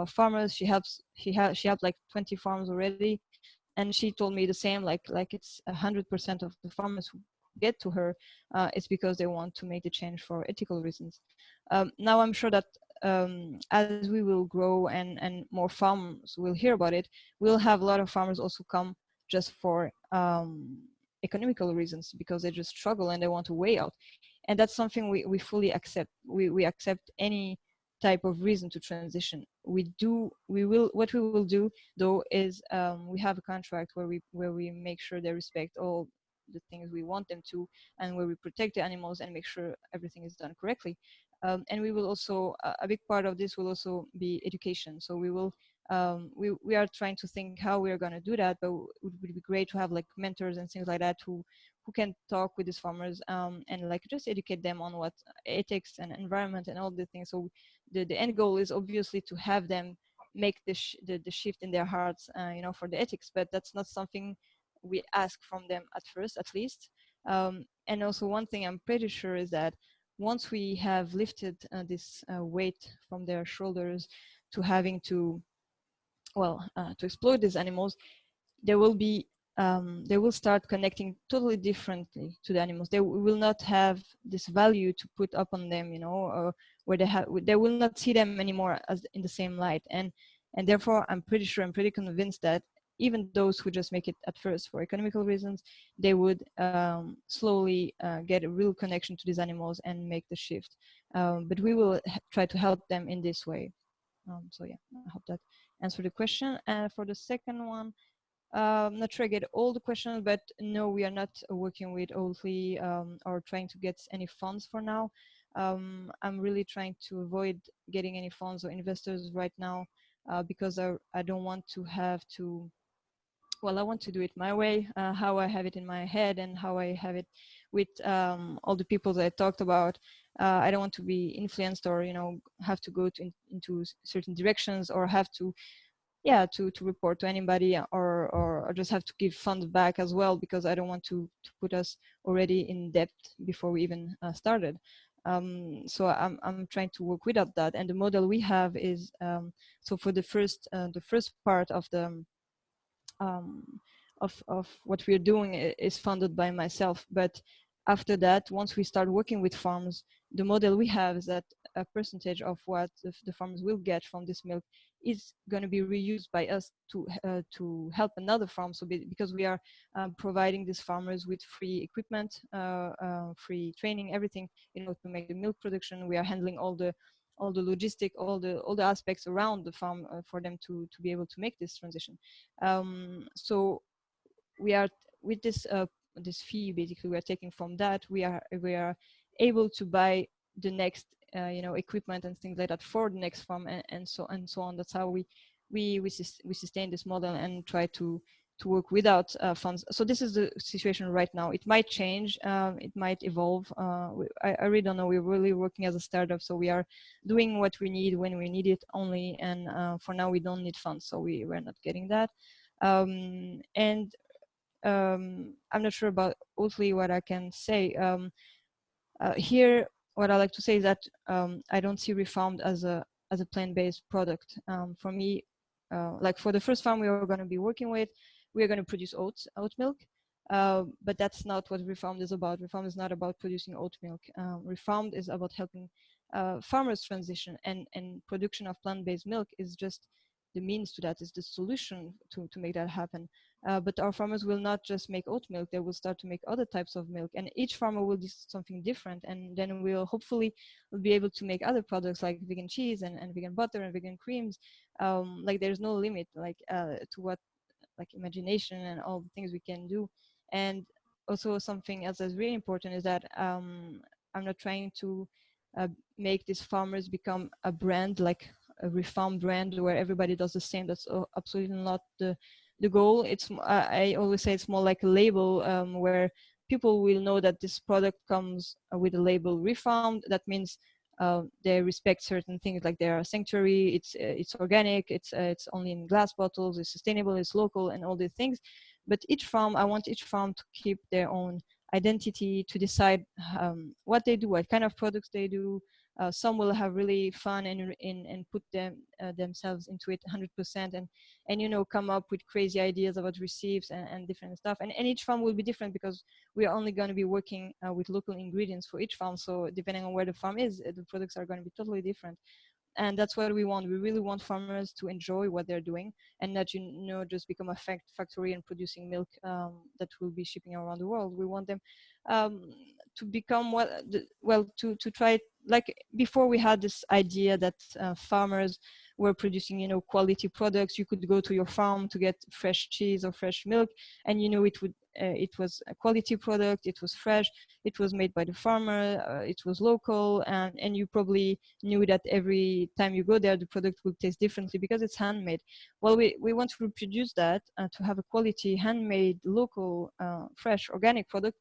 farmers. She helped like 20 farms already, and she told me the same. Like it's 100% of the farmers who get to her, it's because they want to make the change for ethical reasons. Now I'm sure that as we will grow and more farms will hear about it, we'll have a lot of farmers also come just for economical reasons, because they just struggle and they want a way out. And that's something we fully accept. We accept any type of reason to transition. What we will do though is we have a contract where we make sure they respect all the things we want them to, and where we protect the animals and make sure everything is done correctly. And we will also, a big part of this will also be education. So we will, we are trying to think how we are going to do that, but it would be great to have like mentors and things like that who can talk with these farmers and like just educate them on what ethics and environment and all the things. So the end goal is obviously to have them make the shift in their hearts, you know, for the ethics, but that's not something we ask from them at first, at least. And also one thing I'm pretty sure is that once we have lifted this weight from their shoulders to having to, well, to exploit these animals, there will be they will start connecting totally differently to the animals. They will not have this value to put up on them, you know, where they will not see them anymore as in the same light. And therefore, I'm pretty convinced that even those who just make it at first for economical reasons, they would slowly get a real connection to these animals and make the shift. But we will try to help them in this way. So yeah, I hope that answered the question. And for the second one, I'm not sure I get all the questions, but no, we are not working with Oatly or trying to get any funds for now. I'm really trying to avoid getting any funds or investors right now because I don't want to have to, well, I want to do it my way, how I have it in my head and how I have it with all the people that I talked about. I don't want to be influenced or, you know, have to go into certain directions or have to, yeah, to report to anybody or just have to give funds back as well, because I don't want to put us already in debt before we even started. So I'm trying to work without that. And the model we have is, so for the first part of the of what we're doing is funded by myself. But after that, once we start working with farms, the model we have is that a percentage of what the farmers will get from this milk is going to be reused by us to help another farm. So because we are providing these farmers with free equipment, free training, everything, you know, to make the milk production, we are handling all the logistic, all the aspects around the farm for them to be able to make this transition. So we are with this fee, basically we are taking from that, we are able to buy the next you know, equipment and things like that for the next farm and so on. That's how we sustain this model and try to work without funds. So this is the situation right now. It might change, it might evolve. I really don't know. We're really working as a startup, so we are doing what we need when we need it only, and for now we don't need funds, so we're not getting that. And I'm not sure about Oatly what I can say. Here, what I like to say is that I don't see Refarm'd as a plant-based product. For me, like for the first farm we are going to be working with, we are going to produce oat milk, but that's not what Refarm'd is about. Refarm'd is not about producing oat milk. Refarm'd is about helping farmers transition, and production of plant-based milk is just the means to that, is the solution to make that happen. But our farmers will not just make oat milk, they will start to make other types of milk, and each farmer will do something different, and then we'll hopefully be able to make other products like vegan cheese and vegan butter and vegan creams. Like there's no limit, like to what, like imagination and all the things we can do. And also something else that's really important is that I'm not trying to make these farmers become a brand, like a Refarm'd brand where everybody does the same. That's absolutely not the goal. It's I always say it's more like a label where people will know that this product comes with a label Refarm'd. That means they respect certain things, like they are a sanctuary, it's organic, it's only in glass bottles, it's sustainable, it's local, and all these things. But each farm, I want each farm to keep their own identity, to decide what they do, what kind of products they do. Some will have really fun and put themselves into it 100%, and you know, come up with crazy ideas about recipes and different stuff. And each farm will be different because we are only going to be working with local ingredients for each farm. So depending on where the farm is, the products are going to be totally different. and that's what we want. We really want farmers to enjoy what they're doing and not, just become a factory and producing milk that will be shipping around the world. We want them to become to try, like before we had this idea that farmers were producing, quality products. You could go to your farm to get fresh cheese or fresh milk, and it was a quality product, it was fresh, it was made by the farmer, it was local, and you probably knew that every time you go there, the product will taste differently because it's handmade. Well, we want to reproduce that, to have a quality, handmade, local, fresh, organic product,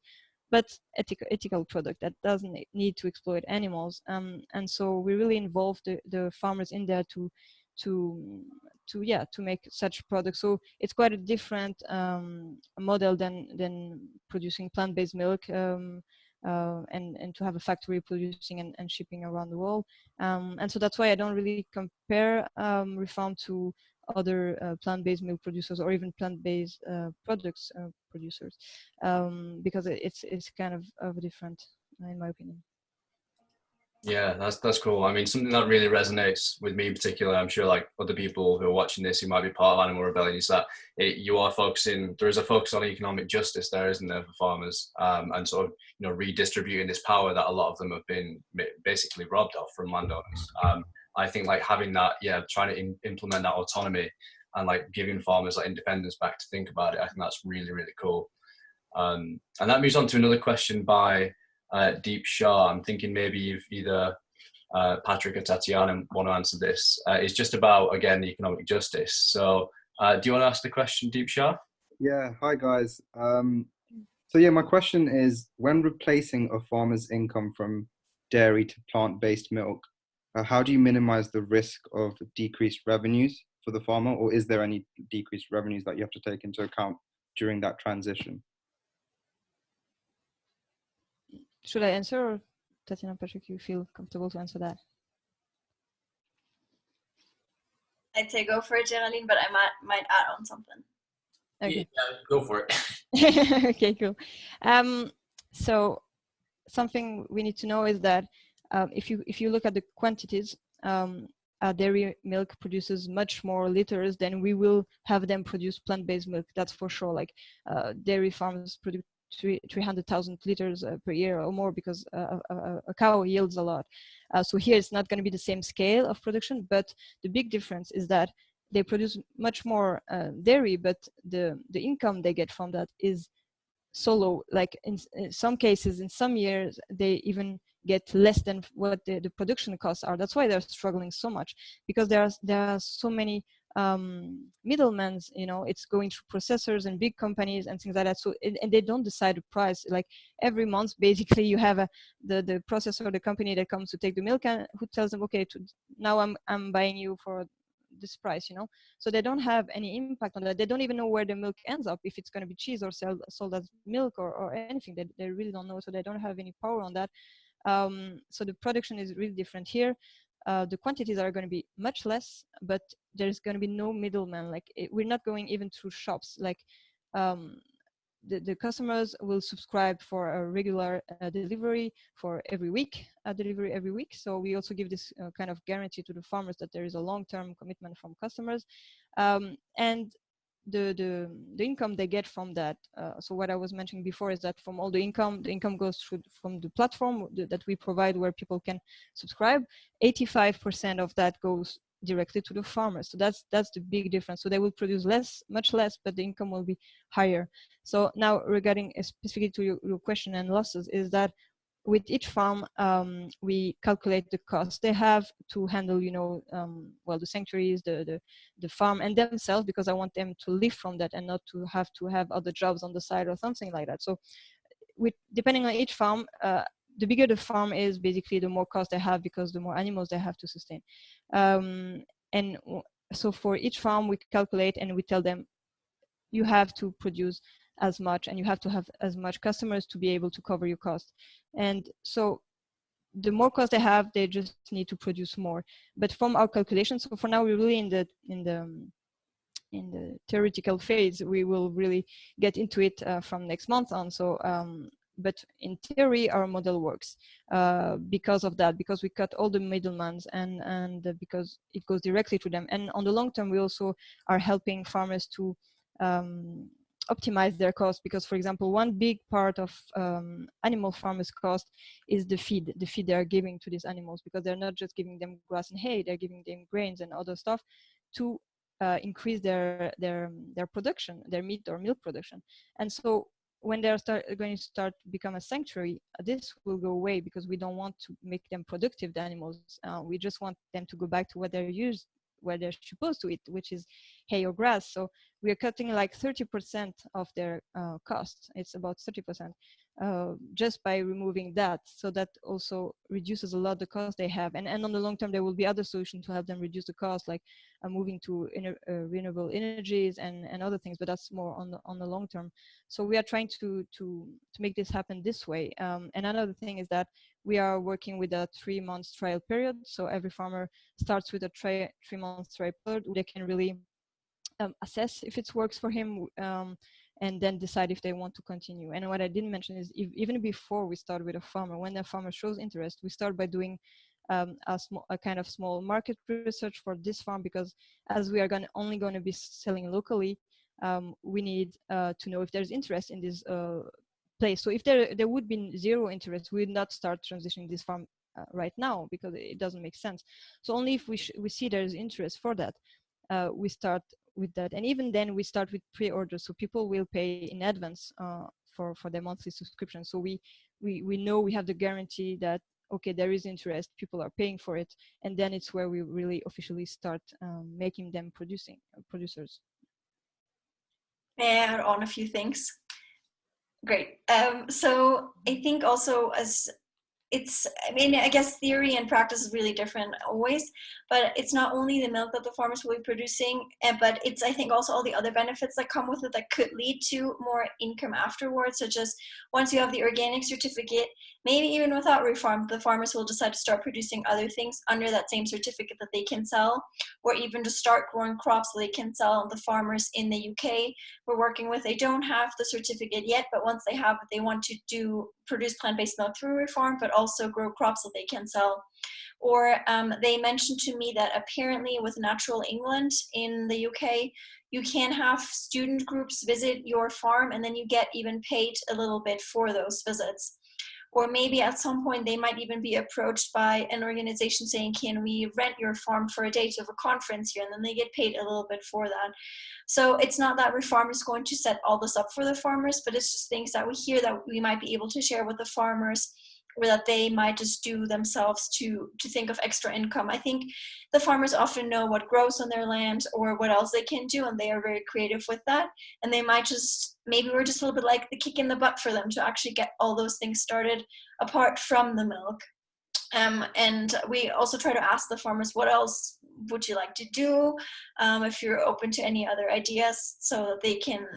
but ethical product that doesn't need to exploit animals. And so we really involve the farmers in there to make such products. So it's quite a different model than producing plant-based milk, and to have a factory producing and shipping around the world. And so that's why I don't really compare Refarm'd to other plant-based milk producers or even plant-based products producers, because it's kind of different, in my opinion. Yeah, that's cool. I mean, something that really resonates with me in particular, I'm sure like other people who are watching this who might be part of Animal Rebellion, is that there is a focus on economic justice there, isn't there, for farmers, and sort of, redistributing this power that a lot of them have been basically robbed of from landowners. I think like having that, trying to implement that autonomy and like giving farmers like independence back to think about it, I think that's really, really cool. And that moves on to another question by Deep Shah. I'm thinking maybe if either Patrick or Tatiana want to answer this. It's just about, again, the economic justice. So do you want to ask the question, Deep Shah? Yeah, hi guys. So yeah, my question is, when replacing a farmer's income from dairy to plant-based milk, how do you minimize the risk of decreased revenues for the farmer, or is there any decreased revenues that you have to take into account during that transition? Should I answer, or Tatiana, Patrick, you feel comfortable to answer that? I'd say go for it, Geraldine, but I might add on something. Okay. Yeah, go for it. Okay, cool. So something we need to know is that if you look at the quantities, dairy milk produces much more liters than we will have them produce plant-based milk. That's for sure. Like dairy farms produce 300,000 liters per year or more, because a cow yields a lot. So here it's not going to be the same scale of production, but the big difference is that they produce much more dairy, but the income they get from that is so low. Like in some cases, in some years, they even get less than what the production costs are. That's why they're struggling so much, because there are so many middlemen. It's going through processors and big companies and things like that. So and they don't decide the price. Like every month, basically, you have the processor, the company that comes to take the milk, and who tells them, okay, now I'm buying you for this price. So they don't have any impact on that. They don't even know where the milk ends up, if it's going to be cheese or sold as milk or anything. They really don't know. So they don't have any power on that. So the production is really different here. The quantities are going to be much less, but there's going to be no middleman. Like we're not going even through shops. Like the customers will subscribe for a regular delivery for every week, delivery every week. So we also give this kind of guarantee to the farmers that there is a long-term commitment from customers, and the income they get from that. So what I was mentioning before is that from all the income goes from the platform that we provide, where people can subscribe. 85% of that goes directly to the farmers. So that's the big difference. So they will produce much less, but the income will be higher. So now regarding specifically to your question and losses, is that with each farm, we calculate the cost they have to handle, the sanctuaries, the farm, and themselves, because I want them to live from that and not to have other jobs on the side or something like that. So depending on each farm, the bigger the farm is, basically the more cost they have, because the more animals they have to sustain. And so for each farm, we calculate and we tell them, you have to produce as much, and you have to have as much customers to be able to cover your cost. And so the more cost they have, they just need to produce more. But from our calculations, so for now, we're really in the theoretical phase. We will really get into it from next month on. So but in theory our model works because of that, because we cut all the middlemen and because it goes directly to them. And on the long term we also are helping farmers to optimize their costs, because for example one big part of animal farmers cost is the feed they are giving to these animals, because they're not just giving them grass and hay, they're giving them grains and other stuff to increase their production, their meat or milk production. And so when they're going to start become a sanctuary, this will go away, because we don't want to make them productive, the animals. We just want them to go back to what they're used, where they're supposed to eat, which is hay or grass. So we are cutting like 30% of their costs. It's about 30% just by removing that. So that also reduces a lot the cost they have. And on the long term, there will be other solutions to help them reduce the cost, like moving to renewable energies and other things, but that's more on the long term. So we are trying to make this happen this way. And another thing is that we are working with a 3-month trial period. So every farmer starts with a 3-month trial period. They can really assess if it works for him, and then decide if they want to continue. And what I didn't mention is even before we start with a farmer, when the farmer shows interest, we start by doing a kind of small market research for this farm, because as we are only going to be selling locally, we need to know if there's interest in this place. So if there would be zero interest, we would not start transitioning this farm right now, because it doesn't make sense. So only if we see there's interest for that, we start with that. And even then we start with pre-orders, so people will pay in advance for their monthly subscription. So we know we have the guarantee that okay, there is interest, people are paying for it, and then it's where we really officially start making them producers. May I add on a few things? Great. So I think also I guess theory and practice is really different always, but it's not only the milk that the farmers will be producing, but it's, I think, also all the other benefits that come with it that could lead to more income afterwards, such as once you have the organic certificate, maybe even without Refarm'd, the farmers will decide to start producing other things under that same certificate that they can sell, or even to start growing crops that they can sell. The farmers in the UK we're working with, they don't have the certificate yet, but once they have it, they want to produce plant-based milk through Refarm'd, but also grow crops that they can sell. Or they mentioned to me that apparently with Natural England in the UK, you can have student groups visit your farm and then you get even paid a little bit for those visits. Or maybe at some point they might even be approached by an organization saying, can we rent your farm for a day to have a conference here? And then they get paid a little bit for that. So it's not that Refarm'd is going to set all this up for the farmers, but it's just things that we hear that we might be able to share with the farmers, or that they might just do themselves to think of extra income. I think the farmers often know what grows on their land or what else they can do, and they are very creative with that. And they might just, maybe we're just a little bit like the kick in the butt for them to actually get all those things started apart from the milk. And we also try to ask the farmers, what else would you like to do, if you're open to any other ideas, so that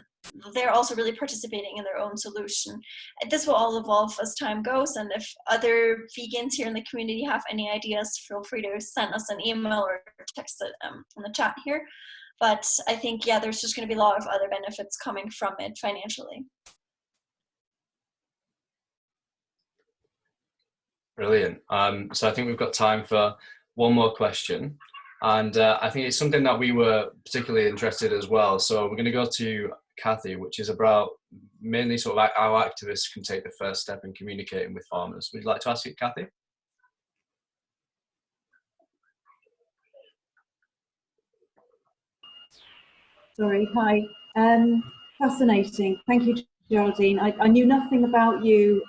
they're also really participating in their own solution. And this will all evolve as time goes, and if other vegans here in the community have any ideas, feel free to send us an email or text it in the chat here. But I think, yeah, there's just going to be a lot of other benefits coming from it financially. Brilliant. So I think we've got time for one more question. And I think it's something that we were particularly interested in as well. So we're going to go to Kathy, which is about mainly sort of how activists can take the first step in communicating with farmers. Would you like to ask it, Kathy? Sorry, hi. Fascinating. Thank you, Geraldine. I knew nothing about you,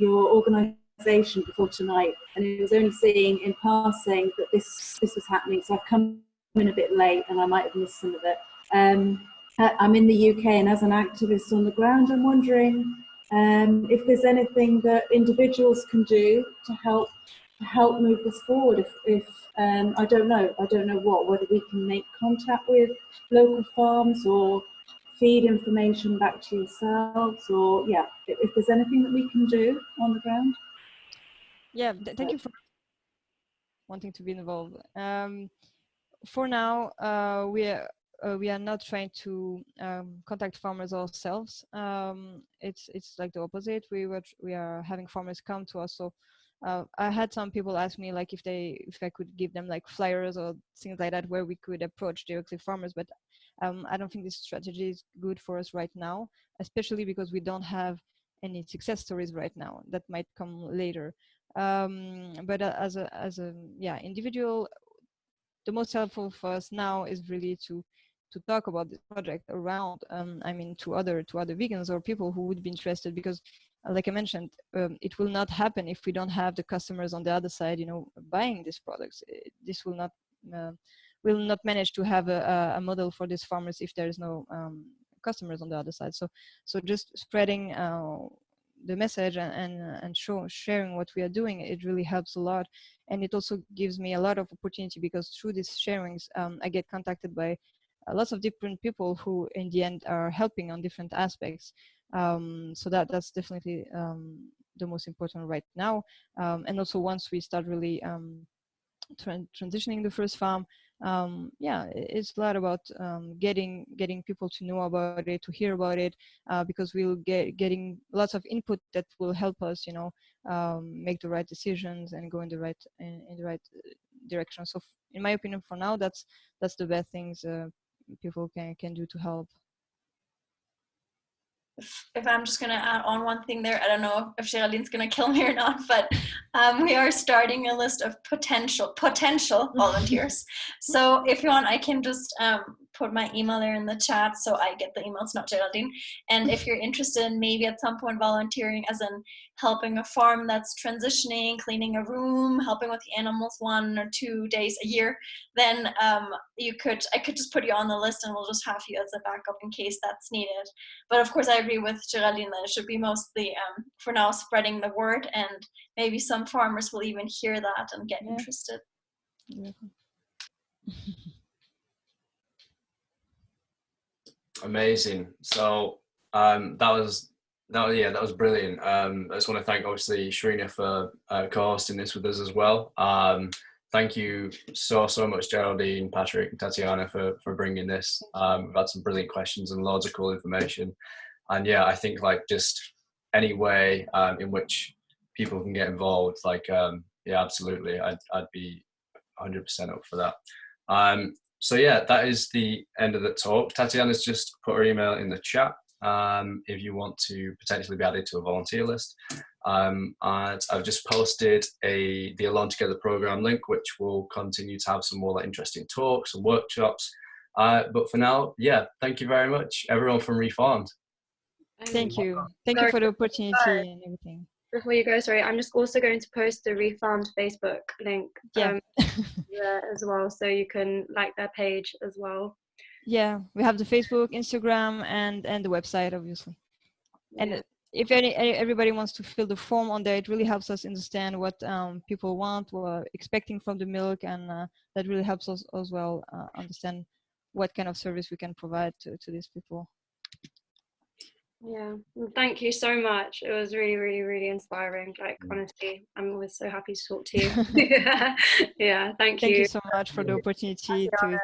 your organisation before tonight, and I was only seeing in passing that this was happening, so I've come in a bit late and I might have missed some of it. I'm in the UK, and as an activist on the ground, I'm wondering if there's anything that individuals can do to help move this forward. If I don't know whether we can make contact with local farms or feed information back to yourselves, or yeah, if there's anything that we can do on the ground. Yeah, thank you for wanting to be involved. For now, we are not trying to contact farmers ourselves. It's like the opposite. We are having farmers come to us. So I had some people ask me like if I could give them like flyers or things like that where we could approach directly farmers, but I don't think this strategy is good for us right now, especially because we don't have any success stories right now. That might come later. But as a individual, the most helpful for us now is really to talk about this project around to other vegans or people who would be interested, because like I mentioned, it will not happen if we don't have the customers on the other side, buying these products. This will not manage to have a model for these farmers if there is no customers on the other side. So just spreading the message and sharing what we are doing, it really helps a lot. And it also gives me a lot of opportunity, because through these sharings, I get contacted by lots of different people who in the end are helping on different aspects. So that's definitely the most important right now. And also once we start really transitioning the first farm, it's a lot about getting people to know about it, to hear about it, because we'll getting lots of input that will help us, make the right decisions and go in the right direction. So in my opinion, for now, that's the best things people can do to help. If I'm just going to add on one thing there, I don't know if Geraldine's going to kill me or not, but we are starting a list of potential volunteers. So if you want, I can just put my email there in the chat so I get the emails, not Geraldine. And if you're interested in maybe at some point volunteering, as in helping a farm that's transitioning, cleaning a room, helping with the animals 1 or 2 days a year, then I could just put you on the list and we'll just have you as a backup in case that's needed. But of course, I agree with Geraldine that it should be mostly, for now, spreading the word, and maybe some farmers will even hear that and get interested. Yeah. Amazing. So that was brilliant. I just want to thank obviously Shrina for co-hosting this with us as well. Thank you so much, Geraldine, Patrick, and Tatiana for bringing this. We've had some brilliant questions and loads of cool information. And yeah, I think like just any way in which people can get involved, like absolutely, I'd be 100% up for that. So yeah, that is the end of the talk. Tatiana's just put her email in the chat if you want to potentially be added to a volunteer list. And I've just posted the Alone Together program link, which will continue to have some more like interesting talks and workshops. But for now, yeah, thank you very much, everyone from Refarm'd. Thank you for the opportunity and everything. Before you go, sorry, I'm just also going to post the Refarm'd Facebook link there as well, so you can like their page as well. Yeah, we have the Facebook, Instagram, and the website, obviously. And if everybody wants to fill the form on there, it really helps us understand what people want, what are expecting from the milk, and that really helps us as well understand what kind of service we can provide to these people. Yeah, well, thank you so much. It was really, really, really inspiring. Like, honestly, I'm always so happy to talk to you. Yeah, thank you. Thank you so much for the opportunity to